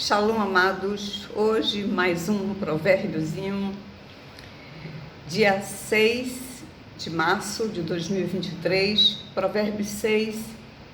Shalom, amados. Hoje mais um provérbiozinho, dia 6 de março de 2023, provérbio 6,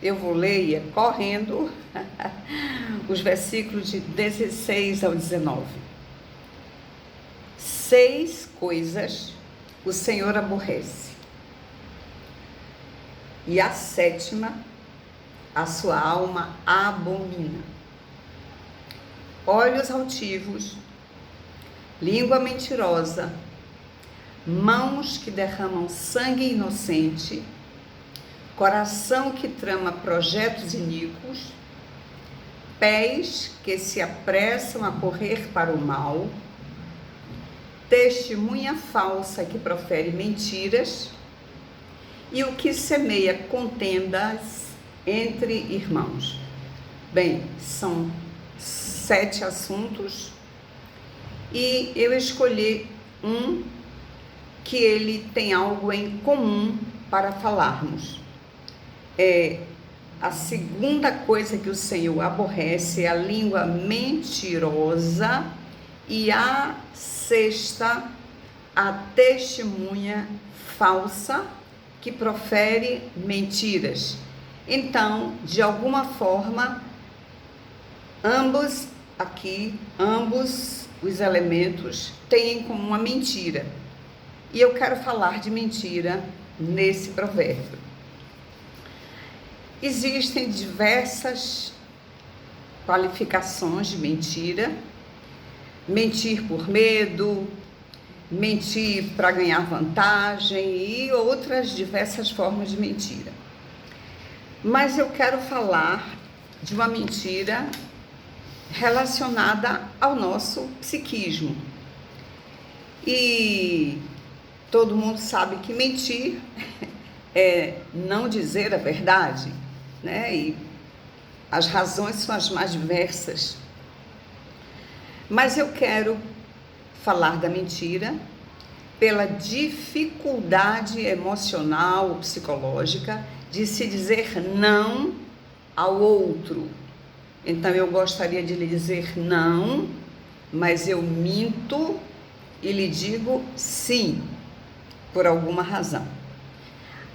eu vou ler correndo os versículos de 16 ao 19. 6 coisas o Senhor aborrece, e a sétima a sua alma abomina: olhos altivos, língua mentirosa, mãos que derramam sangue inocente, coração que trama projetos iníquos, pés que se apressam a correr para o mal, testemunha falsa que profere mentiras, e o que semeia contendas entre irmãos. Bem, são 7 assuntos e eu escolhi um que ele tem algo em comum para falarmos. A segunda coisa que o Senhor aborrece é a língua mentirosa, e a sexta, a testemunha falsa que profere mentiras. Então, de alguma forma, ambos os elementos têm como uma mentira. E eu quero falar de mentira nesse provérbio. Existem diversas qualificações de mentira: mentir por medo, mentir para ganhar vantagem e outras diversas formas de mentira. Mas eu quero falar de uma mentira relacionada ao nosso psiquismo. E todo mundo sabe que mentir é não dizer a verdade, né? E as razões são as mais diversas. Mas eu quero falar da mentira pela dificuldade emocional, psicológica, de se dizer não ao outro. Então, eu gostaria de lhe dizer não, mas eu minto e lhe digo sim, por alguma razão.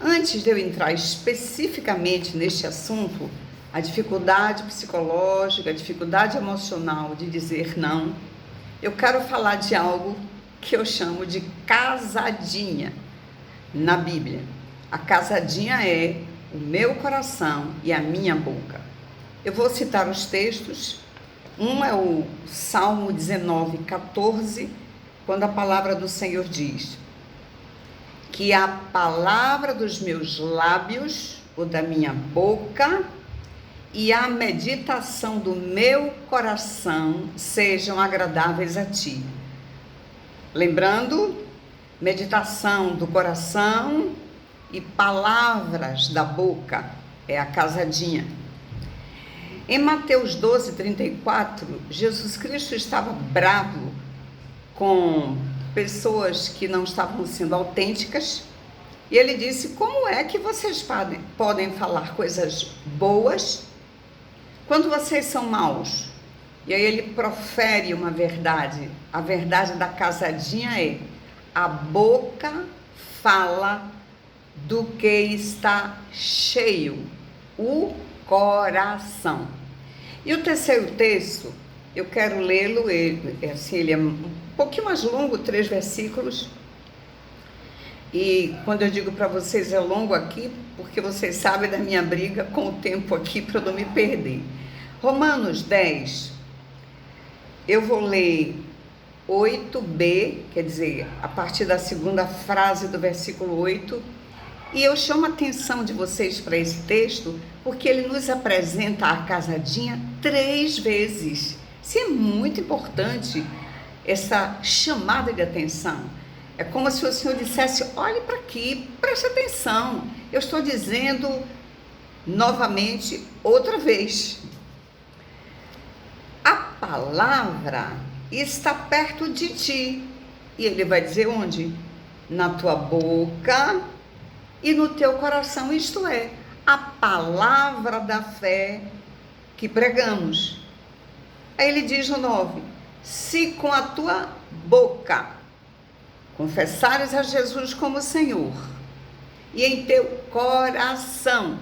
Antes de eu entrar especificamente neste assunto, a dificuldade psicológica, a dificuldade emocional de dizer não, eu quero falar de algo que eu chamo de casadinha na Bíblia. A casadinha é o meu coração e a minha boca. Eu vou citar os textos. Um é o Salmo 19, 14, quando a palavra do Senhor diz que a palavra dos meus lábios, ou da minha boca, e a meditação do meu coração sejam agradáveis a ti. Lembrando, meditação do coração e palavras da boca é a casadinha. Em Mateus 12, 34, Jesus Cristo estava bravo com pessoas que não estavam sendo autênticas, e ele disse: como é que vocês podem falar coisas boas quando vocês são maus? E aí ele profere uma verdade. A verdade da casadinha é: a boca fala do que está cheio, o coração. E o terceiro texto, eu quero lê-lo, ele é um pouquinho mais longo, 3 versículos. E quando eu digo para vocês é longo aqui, porque vocês sabem da minha briga com o tempo aqui para eu não me perder. Romanos 10, eu vou ler 8b, quer dizer, a partir da segunda frase do versículo 8, e eu chamo a atenção de vocês para esse texto, porque ele nos apresenta a casadinha 3 vezes. Isso é muito importante, essa chamada de atenção. É como se o Senhor dissesse: olhe para aqui, preste atenção, eu estou dizendo novamente, outra vez. A palavra está perto de ti. E ele vai dizer onde? Na tua boca e no teu coração, isto é, a palavra da fé que pregamos. Aí ele diz no 9: se com a tua boca confessares a Jesus como Senhor, e em teu coração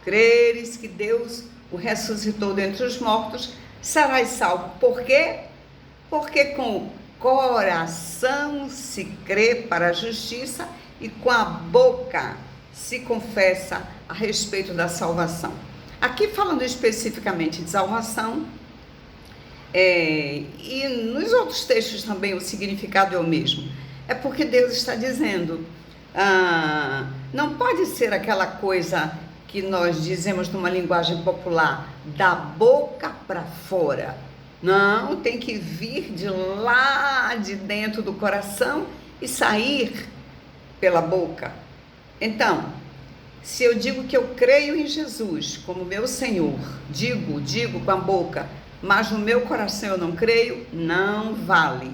creres que Deus o ressuscitou dentre os mortos, serás salvo. Por quê? Porque com o coração se crê para a justiça e com a boca se confessa a respeito da salvação. Aqui falando especificamente de salvação, e nos outros textos também o significado é o mesmo. É porque Deus está dizendo, não pode ser aquela coisa que nós dizemos numa linguagem popular, da boca para fora. Não, tem que vir de lá de dentro do coração e sair pela boca. Então, se eu digo que eu creio em Jesus como meu Senhor, digo com a boca, mas no meu coração eu não creio, não vale.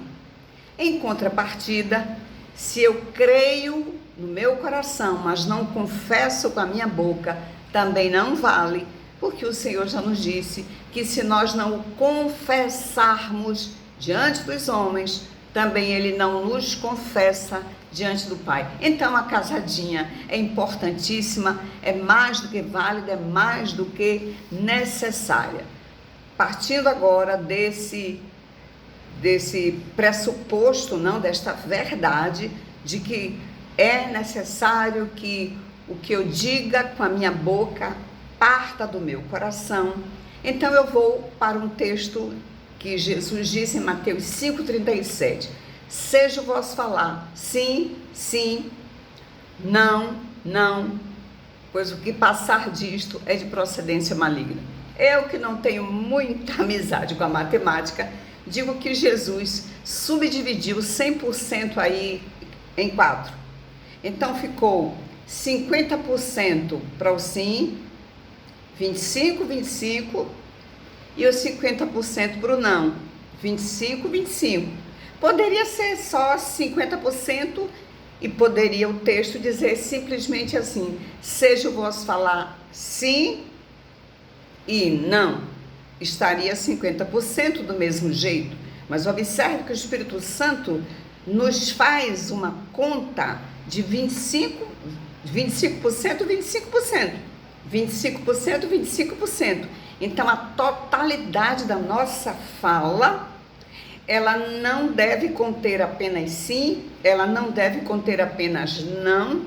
Em contrapartida, se eu creio no meu coração, mas não confesso com a minha boca, também não vale, porque o Senhor já nos disse que se nós não o confessarmos diante dos homens, também Ele não nos confessa diante do Pai. Então a casadinha é importantíssima, é mais do que válida, é mais do que necessária. Partindo agora desse pressuposto, não, desta verdade, de que é necessário que o que eu diga com a minha boca parta do meu coração. Então eu vou para um texto que Jesus disse em Mateus 5,37. Seja o vosso falar sim, sim, não, não, pois o que passar disto é de procedência maligna. Eu que não tenho muita amizade com a matemática, digo que Jesus subdividiu 100% aí em 4. Então ficou 50% para o sim, 25, 25, e os 50% para o não, 25, 25. Poderia ser só 50% e poderia o texto dizer simplesmente assim, seja o vosso falar sim e não. Estaria 50% do mesmo jeito, mas observe que o Espírito Santo nos faz uma conta de 25%, 25%, 25%. Então, a totalidade da nossa fala, ela não deve conter apenas sim, ela não deve conter apenas não,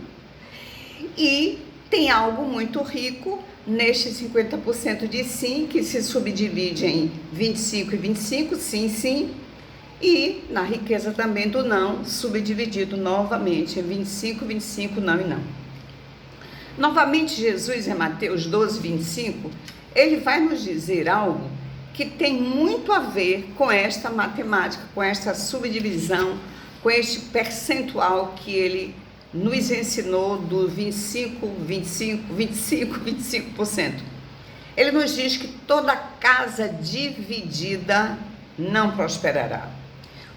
e tem algo muito rico neste 50% de sim, que se subdivide em 25 e 25, sim, sim, e na riqueza também do não, subdividido novamente em 25, 25, não e não. Novamente, Jesus, em Mateus 12, 25, ele vai nos dizer algo que tem muito a ver com esta matemática, com esta subdivisão, com este percentual que ele nos ensinou do 25, 25, 25, 25%. Ele nos diz que toda casa dividida não prosperará.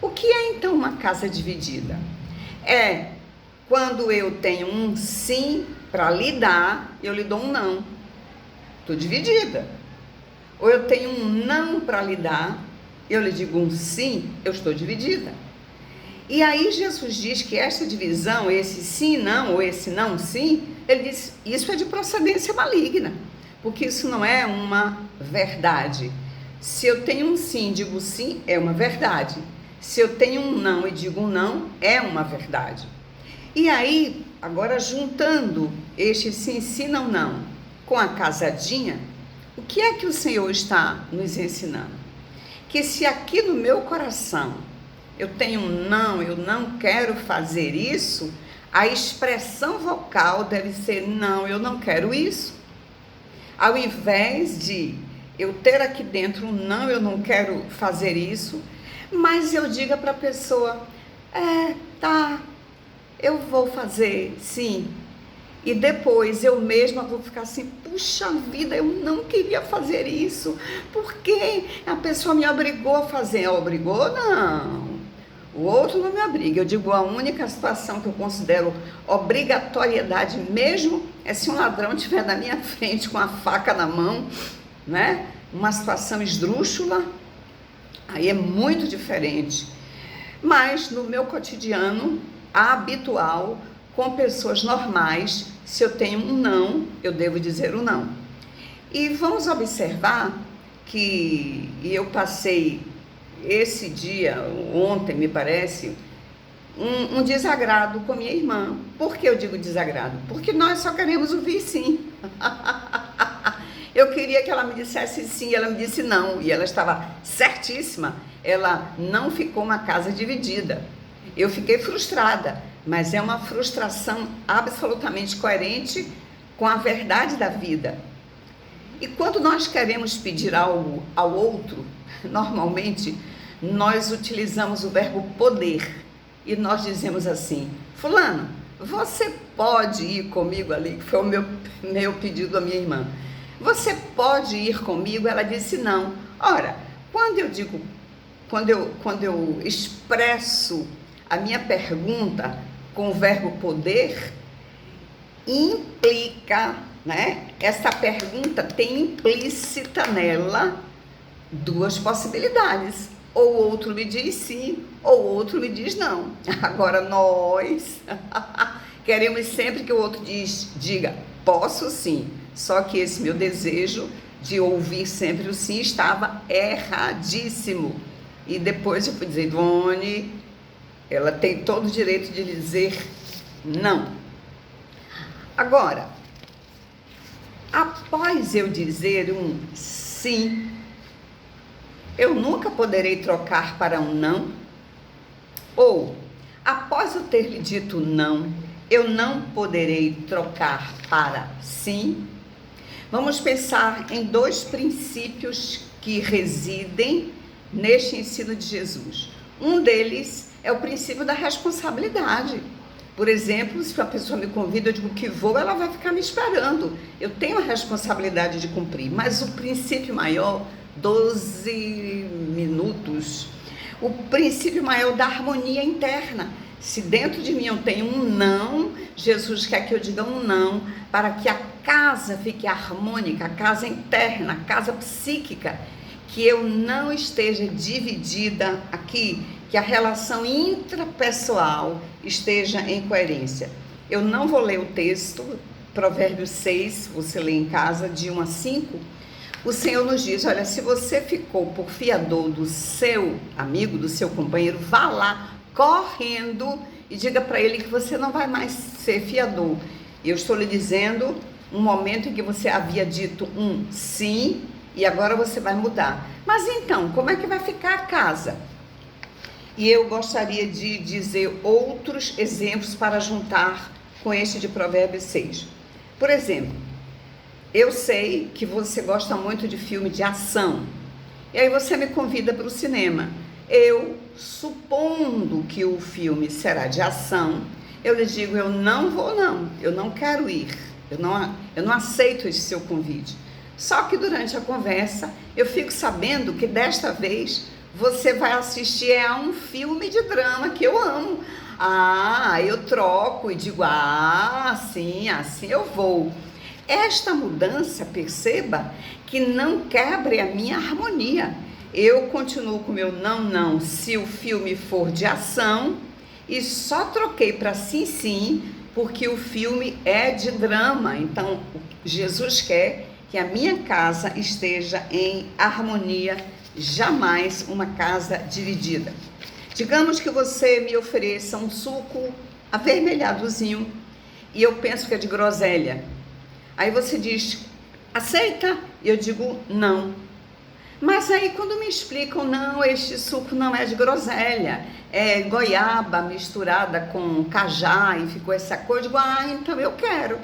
O que é então uma casa dividida? É quando eu tenho um sim para lhe dar, eu lhe dou um não. Estou dividida. Ou eu tenho um não para lhe dar, eu lhe digo um sim, eu estou dividida. E aí Jesus diz que esta divisão, esse sim, não, ou esse não, sim, ele diz, isso é de procedência maligna, porque isso não é uma verdade. Se eu tenho um sim e digo sim, é uma verdade. Se eu tenho um não e digo um não, é uma verdade. E aí, agora juntando este sim, sim, não, não, com a casadinha, o que é que o Senhor está nos ensinando? Que se aqui no meu coração eu tenho um não, eu não quero fazer isso, a expressão vocal deve ser não, eu não quero isso. Ao invés de eu ter aqui dentro um não, eu não quero fazer isso, mas eu diga para a pessoa, tá, eu vou fazer, sim. E depois eu mesma vou ficar assim, puxa vida, eu não queria fazer isso, porque a pessoa me obrigou a fazer. Obrigou? Não. O outro não me obriga. Eu digo, a única situação que eu considero obrigatoriedade mesmo é se um ladrão estiver na minha frente com a faca na mão, né? Uma situação esdrúxula, Aí é muito diferente. Mas no meu cotidiano habitual, com pessoas normais, se eu tenho um não, eu devo dizer um não. E vamos observar que eu passei esse dia, ontem me parece, um desagrado com minha irmã. Por que eu digo desagrado? Porque nós só queremos ouvir sim. Eu queria que ela me dissesse sim, ela me disse não, e ela estava certíssima. Ela não ficou uma casa dividida. Eu fiquei frustrada, mas é uma frustração absolutamente coerente com a verdade da vida. E quando nós queremos pedir algo ao outro, normalmente nós utilizamos o verbo poder e nós dizemos assim: fulano, você pode ir comigo ali? Que foi o meu pedido à minha irmã. Você pode ir comigo? Ela disse não. Ora, quando eu expresso a minha pergunta com o verbo poder, implica, né? Essa pergunta tem implícita nela duas possibilidades. Ou o outro me diz sim, ou o outro me diz não. Agora nós queremos sempre que o outro diga, posso sim. Só que esse meu desejo de ouvir sempre o sim estava erradíssimo. E depois eu fui dizer, Ivone, ela tem todo o direito de dizer não. Agora, após eu dizer um sim, eu nunca poderei trocar para um não? Ou, após eu ter lhe dito não, eu não poderei trocar para sim? Vamos pensar em dois princípios que residem neste ensino de Jesus. Um deles é o princípio da responsabilidade. Por exemplo, se uma pessoa me convida, eu digo que vou, ela vai ficar me esperando. Eu tenho a responsabilidade de cumprir, mas o princípio maior, 12 minutos, o princípio maior da harmonia interna. Se dentro de mim eu tenho um não, Jesus quer que eu diga um não, para que a casa fique harmônica, a casa interna, a casa psíquica, que eu não esteja dividida aqui, que a relação intrapessoal esteja em coerência. Eu não vou ler o texto, Provérbios 6, você lê em casa, de 1 a 5, o Senhor nos diz, olha, se você ficou por fiador do seu amigo, do seu companheiro, vá lá, correndo, e diga para ele que você não vai mais ser fiador. Eu estou lhe dizendo um momento em que você havia dito um sim, e agora você vai mudar. Mas então, como é que vai ficar a casa? E eu gostaria de dizer outros exemplos para juntar com este de Provérbios 6. Por exemplo, eu sei que você gosta muito de filme de ação. E aí você me convida para o cinema. Eu, supondo que o filme será de ação, eu lhe digo, eu não vou não, eu não quero ir. Eu não aceito esse seu convite. Só que durante a conversa, eu fico sabendo que desta vez você vai assistir a um filme de drama que eu amo. Ah, eu troco e digo, sim, assim eu vou. Esta mudança, perceba, que não quebre a minha harmonia. Eu continuo com o meu não, se o filme for de ação, e só troquei para sim, porque o filme é de drama. Então, Jesus quer que a minha casa esteja em harmonia, jamais uma casa dividida. Digamos que você me ofereça um suco avermelhadozinho e eu penso que é de groselha. Aí você diz, aceita? E eu digo, não. Mas aí quando me explicam, não, este suco não é de groselha, é goiaba misturada com cajá e ficou essa cor, eu digo, então eu quero.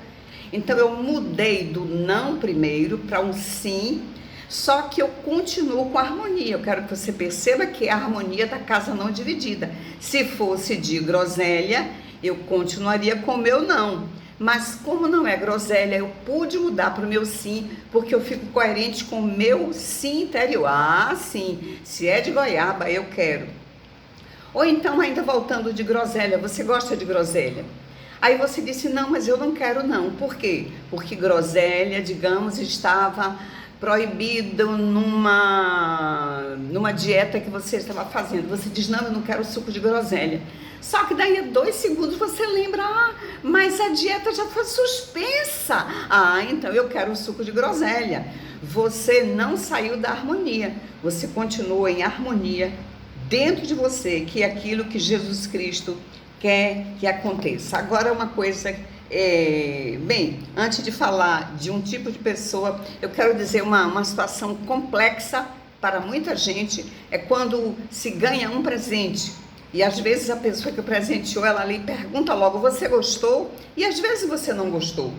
Então eu mudei do não primeiro para um sim, só que eu continuo com a harmonia. Eu quero que você perceba que é a harmonia da casa não dividida. Se fosse de groselha, eu continuaria com o meu não. Mas como não é groselha, eu pude mudar para o meu sim, porque eu fico coerente com o meu sim interior. Sim, se é de goiaba, eu quero. Ou então, ainda voltando de groselha, você gosta de groselha? Aí você disse, não, mas eu não quero não. Por quê? Porque groselha, digamos, estava proibido numa uma dieta que você estava fazendo. Você diz, não, eu não quero suco de groselha. Só que daí a 2 segundos você lembra, mas a dieta já foi suspensa. Então eu quero o suco de groselha. Você não saiu da harmonia. Você continua em harmonia dentro de você, que é aquilo que Jesus Cristo quer que aconteça. Agora uma coisa, bem, antes de falar de um tipo de pessoa, eu quero dizer uma situação complexa para muita gente, é quando se ganha um presente, e às vezes a pessoa que presenteou, ela ali pergunta logo, você gostou? E às vezes você não gostou.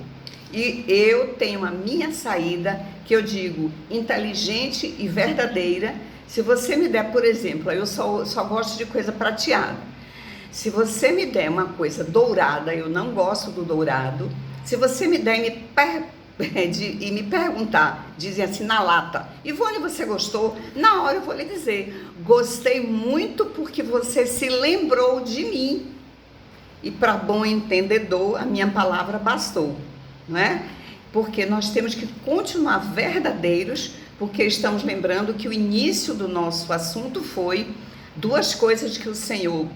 E eu tenho a minha saída, que eu digo, inteligente e verdadeira. Se você me der, por exemplo, eu só gosto de coisa prateada. Se você me der uma coisa dourada, eu não gosto do dourado. Se você me der e me perguntar, dizem assim na lata, Ivone, você gostou? Na hora eu vou lhe dizer, gostei muito porque você se lembrou de mim. E para bom entendedor, a minha palavra bastou, não é? Porque nós temos que continuar verdadeiros, porque estamos lembrando que o início do nosso assunto foi 2 coisas que o Senhor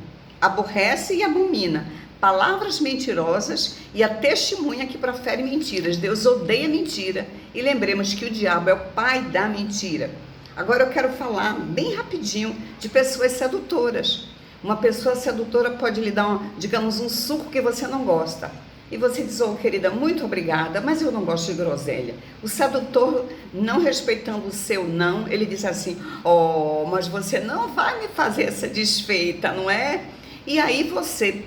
aborrece e abomina: palavras mentirosas e a testemunha que profere mentiras. Deus odeia mentira, e lembremos que o diabo é o pai da mentira. Agora eu quero falar bem rapidinho de pessoas sedutoras. Uma pessoa sedutora pode lhe dar, digamos, um suco que você não gosta. E você diz, querida, muito obrigada, mas eu não gosto de groselha. O sedutor, não respeitando o seu não, ele diz assim, mas você não vai me fazer essa desfeita, não é? E aí você,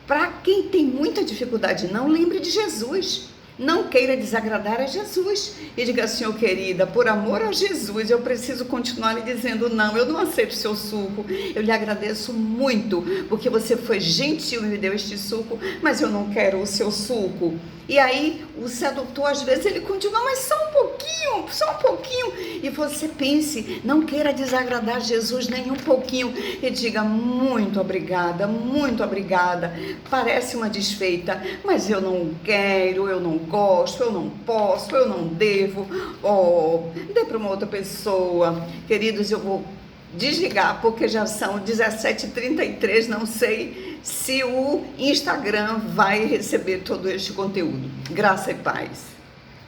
para quem tem muita dificuldade, não lembre de Jesus. Não queira desagradar a Jesus. E diga assim, querida, por amor a Jesus, eu preciso continuar lhe dizendo, não, eu não aceito seu suco. Eu lhe agradeço muito, porque você foi gentil e me deu este suco, mas eu não quero o seu suco. E aí, o sedutor, às vezes, ele continua, mas só um pouquinho. E você pense, não queira desagradar Jesus nem um pouquinho. E diga, muito obrigada, parece uma desfeita, mas eu não quero, eu não gosto, eu não posso, eu não devo. Dê para uma outra pessoa. Queridos, eu vou desligar, porque já são 17h33, não sei se o Instagram vai receber todo este conteúdo. Graça e paz.